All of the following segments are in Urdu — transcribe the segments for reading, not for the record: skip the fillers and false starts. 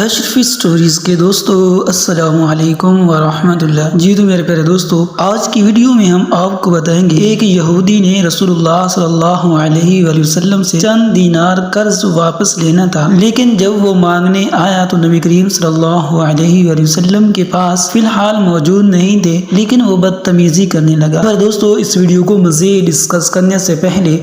اشرفی سٹوریز کے دوستو السلام علیکم ورحمۃ اللہ۔ جی تو میرے پیارے دوستو، آج کی ویڈیو میں ہم آپ کو بتائیں گے ایک یہودی نے رسول اللہ صلی اللہ علیہ وآلہ وسلم سے چند دینار قرض واپس لینا تھا، لیکن جب وہ مانگنے آیا تو نبی کریم صلی اللہ علیہ وآلہ وسلم کے پاس فی الحال موجود نہیں تھے، لیکن وہ بدتمیزی کرنے لگا۔ پر دوستو، اس ویڈیو کو مزید ڈسکس کرنے سے پہلے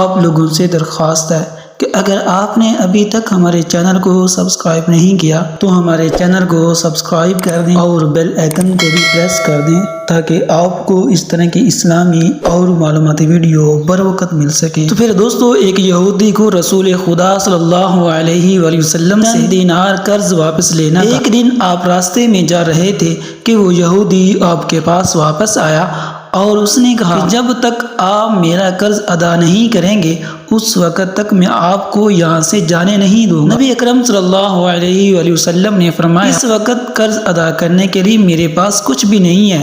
آپ لوگوں سے درخواست ہے کہ اگر آپ نے ابھی تک ہمارے چینل کو سبسکرائب نہیں کیا تو ہمارے چینل کو سبسکرائب کر دیں اور بیل آئیکن کو بھی پریس کر دیں تاکہ آپ کو اس طرح کی اسلامی اور معلوماتی ویڈیو بر وقت مل سکے۔ تو پھر دوستو، ایک یہودی کو رسول خدا صلی اللہ علیہ وآلہ وسلم سے دینار قرض واپس لینا تھا۔ ایک دن آپ راستے میں جا رہے تھے کہ وہ یہودی آپ کے پاس واپس آیا اور اس نے کہا کہ جب تک آپ میرا قرض ادا نہیں کریں گے اس وقت تک میں آپ کو یہاں سے جانے نہیں دوں گا۔ نبی اکرم صلی اللہ علیہ وآلہ وسلم نے فرمایا، اس وقت قرض ادا کرنے کے لیے میرے پاس کچھ بھی نہیں ہے۔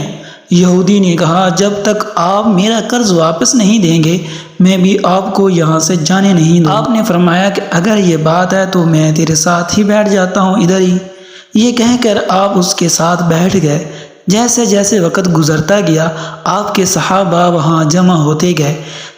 یہودی نے کہا، جب تک آپ میرا قرض واپس نہیں دیں گے میں بھی آپ کو یہاں سے جانے نہیں دوں گا۔ آپ نے فرمایا کہ اگر یہ بات ہے تو میں تیرے ساتھ ہی بیٹھ جاتا ہوں ادھر ہی۔ یہ کہہ کر آپ اس کے ساتھ بیٹھ گئے۔ جیسے جیسے وقت گزرتا گیا آپ کے صحابہ وہاں جمع ہوتے گئے۔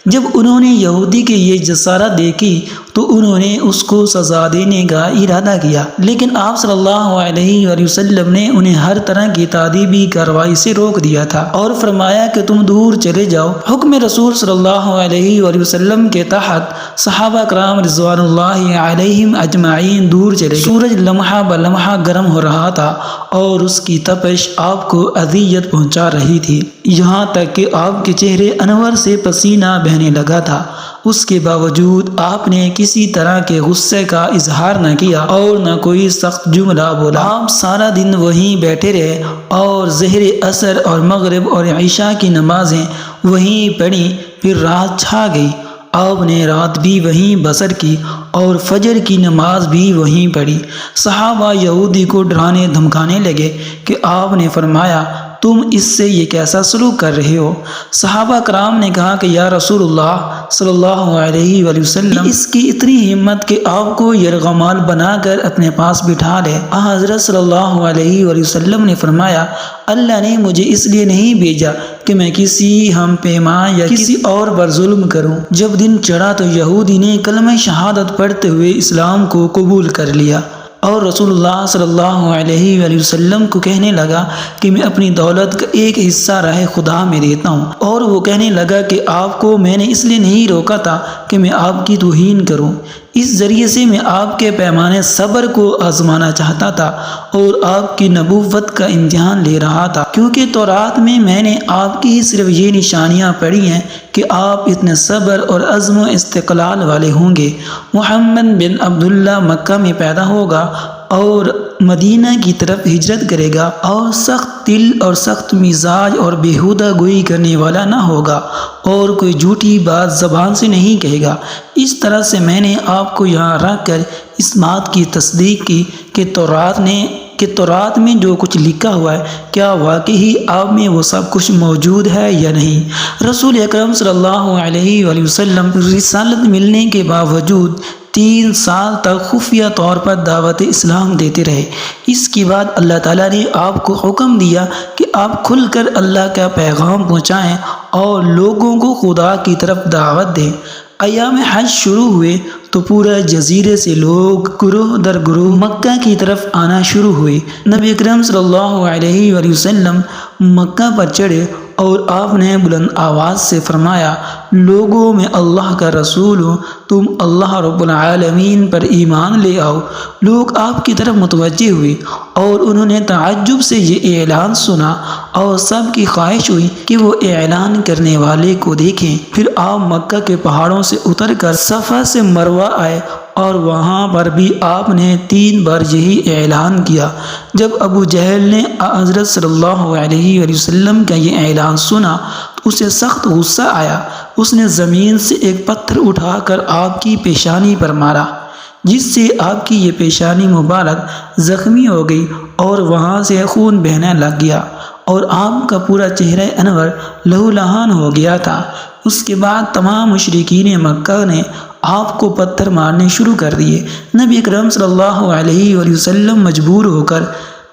جب انہوں نے یہودی کی یہ جسارت دیکھی تو انہوں نے اس کو سزا دینے کا ارادہ کیا، لیکن آپ صلی اللہ علیہ وآلہ وسلم نے انہیں ہر طرح کی تعذیبی کارروائی سے روک دیا تھا اور فرمایا کہ تم دور چلے جاؤ۔ حکم رسول صلی اللہ علیہ وآلہ وسلم کے تحت صحابہ کرام رضوان اللہ علیہم اجمعین دور چلے گئے۔ سورج لمحہ بلمحہ گرم ہو رہا تھا اور اس کی تپش آپ کو اذیت پہنچا رہی تھی، یہاں تک کہ آپ کے چہرے انور سے پسینہ بہنے لگا تھا۔ اس کے باوجود آپ نے کسی طرح کے غصے کا اظہار نہ کیا اور نہ کوئی سخت جملہ بولا۔ آپ سارا دن وہیں بیٹھے رہے اور ظہر، عصر اور مغرب اور عشاء کی نمازیں وہیں پڑھیں۔ پھر رات چھا گئی، آپ نے رات بھی وہیں بسر کی اور فجر کی نماز بھی وہیں پڑھی۔ صحابہ یہودی کو ڈرانے دھمکانے لگے کہ آپ نے فرمایا، تم اس سے یہ کیسا سلوک کر رہے ہو؟ صحابہ کرام نے کہا کہ یا رسول اللہ صلی اللہ علیہ وآلہ وسلم، اس کی اتنی ہمت کہ آپ کو یرغمال بنا کر اپنے پاس بٹھا لے۔ حضرت صلی اللہ علیہ وآلہ وسلم نے فرمایا، اللہ نے مجھے اس لیے نہیں بھیجا کہ میں کسی ہم پیما یا کسی اور پر ظلم کروں۔ جب دن چڑھا تو یہودی نے کلمہ شہادت پڑھتے ہوئے اسلام کو قبول کر لیا اور رسول اللہ صلی اللہ علیہ وآلہ وسلم کو کہنے لگا کہ میں اپنی دولت کا ایک حصہ راہ خدا میں دیتا ہوں، اور وہ کہنے لگا کہ آپ کو میں نے اس لیے نہیں روکا تھا کہ میں آپ کی توہین کروں، اس ذریعے سے میں آپ کے پیمانے صبر کو آزمانا چاہتا تھا اور آپ کی نبوت کا امتحان لے رہا تھا، کیونکہ تورات میں نے آپ کی صرف یہ نشانیاں پڑھی ہیں کہ آپ اتنے صبر اور عزم و استقلال والے ہوں گے۔ محمد بن عبداللہ مکہ میں پیدا ہوگا اور مدینہ کی طرف ہجرت کرے گا اور سخت دل اور سخت مزاج اور بیہودہ گوئی کرنے والا نہ ہوگا اور کوئی جھوٹی بات زبان سے نہیں کہے گا۔ اس طرح سے میں نے آپ کو یہاں رکھ کر اس بات کی تصدیق کی کہ تورات میں جو کچھ لکھا ہوا ہے کیا واقعی آپ میں وہ سب کچھ موجود ہے یا نہیں۔ رسول اکرم صلی اللہ علیہ وآلہ وسلم رسالت ملنے کے باوجود 3 سال تک خفیہ طور پر دعوت اسلام دیتے رہے۔ اس کے بعد اللہ تعالیٰ نے آپ کو حکم دیا کہ آپ کھل کر اللہ کا پیغام پہنچائیں اور لوگوں کو خدا کی طرف دعوت دیں۔ ایام حج شروع ہوئے تو پورے جزیرے سے لوگ گروہ در گروہ مکہ کی طرف آنا شروع ہوئے۔ نبی اکرم صلی اللہ علیہ وآلہ وسلم مکہ پر چڑھے اور آپ نے بلند آواز سے فرمایا، لوگوں میں اللہ کا رسول ہوں، تم اللہ رب العالمین پر ایمان لے آؤ۔ لوگ آپ کی طرف متوجہ ہوئے اور انہوں نے تعجب سے یہ اعلان سنا اور سب کی خواہش ہوئی کہ وہ اعلان کرنے والے کو دیکھیں۔ پھر آپ مکہ کے پہاڑوں سے اتر کر صفا سے مروہ آئے اور وہاں پر بھی آپ نے 3 بار یہی اعلان کیا۔ جب ابو جہل نے حضرت صلی اللہ علیہ وآلہ وسلم کا یہ اعلان سنا تو اسے سخت غصہ آیا۔ اس نے زمین سے ایک پتھر اٹھا کر آپ کی پیشانی پر مارا، جس سے آپ کی یہ پیشانی مبارک زخمی ہو گئی اور وہاں سے خون بہنے لگ گیا اور آپ کا پورا چہرہ انور لہو لہان ہو گیا تھا۔ اس کے بعد تمام مشرکین مکہ نے آپ کو پتھر مارنے شروع کر دیے۔ نبی اکرم صلی اللہ علیہ وآلہ وسلم مجبور ہو کر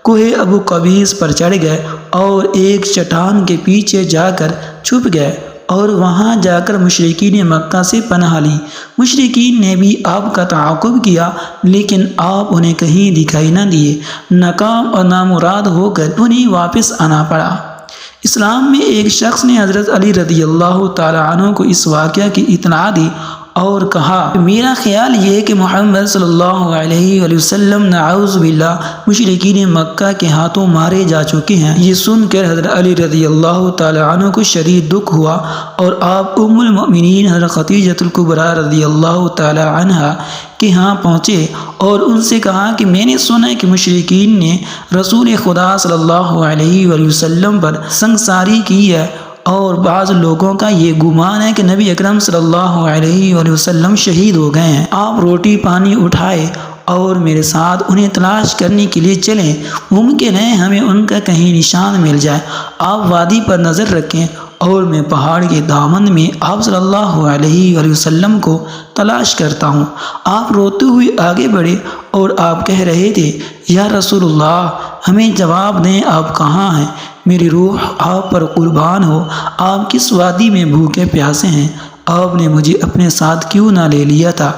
کوہ ابو قبیس پر چڑھ گئے اور ایک چٹان کے پیچھے جا کر چھپ گئے اور وہاں جا کر مشرکین مکہ سے پناہ لی۔ مشرکین نے بھی آپ کا تعاقب کیا لیکن آپ انہیں کہیں دکھائی نہ دیے۔ ناکام اور نامراد ہو کر انہیں واپس آنا پڑا۔ اسلام میں ایک شخص نے حضرت علی رضی اللہ تعالیٰ عنہ کو اس واقعہ کی اطلاع دی اور کہا میرا خیال یہ ہے کہ محمد صلی اللہ علیہ وآلہ وسلم نعوذ باللہ مشرکین مکہ کے ہاتھوں مارے جا چکے ہیں۔ یہ سن کر حضرت علی رضی اللہ تعالی عنہ کو شدید دکھ ہوا اور آپ ام المؤمنین حضرت خدیجہ الکبریٰ رضی اللہ تعالی عنہا کے ہاں پہنچے اور ان سے کہا کہ میں نے سنا ہے کہ مشرکین نے رسول خدا صلی اللہ علیہ وآلہ وسلم پر سنگساری کی ہے اور بعض لوگوں کا یہ گمان ہے کہ نبی اکرم صلی اللہ علیہ وآلہ وسلم شہید ہو گئے ہیں۔ آپ روٹی پانی اٹھائے اور میرے ساتھ انہیں تلاش کرنے کے لیے چلیں، ممکن ہے ہمیں ان کا کہیں نشان مل جائے۔ آپ وادی پر نظر رکھیں اور میں پہاڑ کے دامن میں آپ صلی اللہ علیہ وآلہ وسلم کو تلاش کرتا ہوں۔ آپ روتے ہوئے آگے بڑھے اور آپ کہہ رہے تھے یا رسول اللہ ہمیں جواب دیں، آپ کہاں ہیں؟ میری روح آپ پر قربان ہو، آپ کس وادی میں بھوکے پیاسے ہیں؟ آپ نے مجھے اپنے ساتھ کیوں نہ لے لیا تھا؟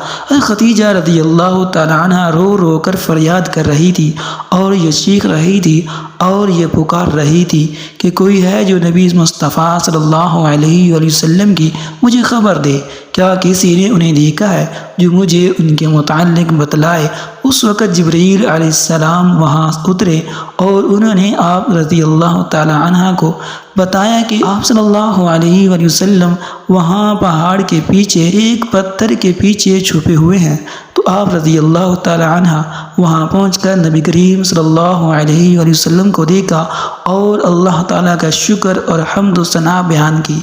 خدیجہ رضی اللہ تعالیٰ عنہ رو رو کر فریاد کر رہی تھی اور یہ چیخ رہی تھی اور یہ پکار رہی تھی کہ کوئی ہے جو نبی مصطفیٰ صلی اللہ علیہ وآلہ وسلم کی مجھے خبر دے۔ کیا کسی نے انہیں دیکھا ہے جو مجھے ان کے متعلق بتلائے؟ اس وقت جبرائیل علیہ السلام وہاں اترے اور انہوں نے آپ رضی اللہ تعالی عنہ کو بتایا کہ آپ صلی اللہ علیہ وآلہ وسلم وہاں پہاڑ کے پیچھے ایک پتھر کے پیچھے چھپے ہوئے ہیں۔ تو آپ رضی اللہ تعالی عنہ وہاں پہنچ کر نبی کریم صلی اللہ علیہ وآلہ وسلم کو دیکھا اور اللہ تعالیٰ کا شکر اور حمد و ثنا بیان کی۔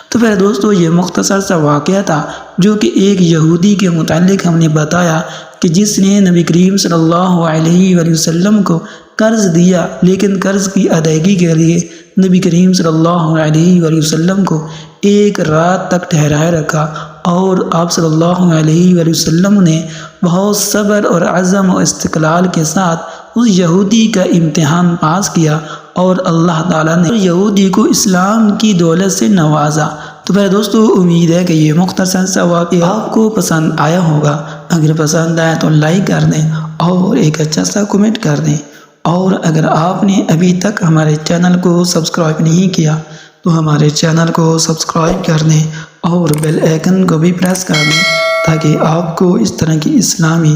تو پھر دوستو یہ مختصر سا واقعہ تھا جو کہ ایک یہودی کے متعلق ہم نے بتایا کہ جس نے نبی کریم صلی اللہ علیہ وآلہ وسلم کو قرض دیا لیکن قرض کی ادائیگی کے لیے نبی کریم صلی اللہ علیہ وآلہ وسلم کو ایک رات تک ٹھہرائے رکھا اور آپ صلی اللہ علیہ وآلہ وسلم نے بہت صبر اور عزم و استقلال کے ساتھ اس یہودی کا امتحان پاس کیا اور اللہ تعالیٰ نے یہودی کو اسلام کی دولت سے نوازا۔ تو پھر دوستو امید ہے کہ یہ مختصر سا واقعہ آپ کو پسند آیا ہوگا۔ اگر پسند آیا تو لائک کر دیں اور ایک اچھا سا کمنٹ کر دیں، اور اگر آپ نے ابھی تک ہمارے چینل کو سبسکرائب نہیں کیا تو ہمارے چینل کو سبسکرائب کر دیں اور بیل آئیکن کو بھی پریس کر دیں تاکہ آپ کو اس طرح کی اسلامی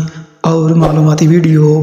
اور معلوماتی ویڈیو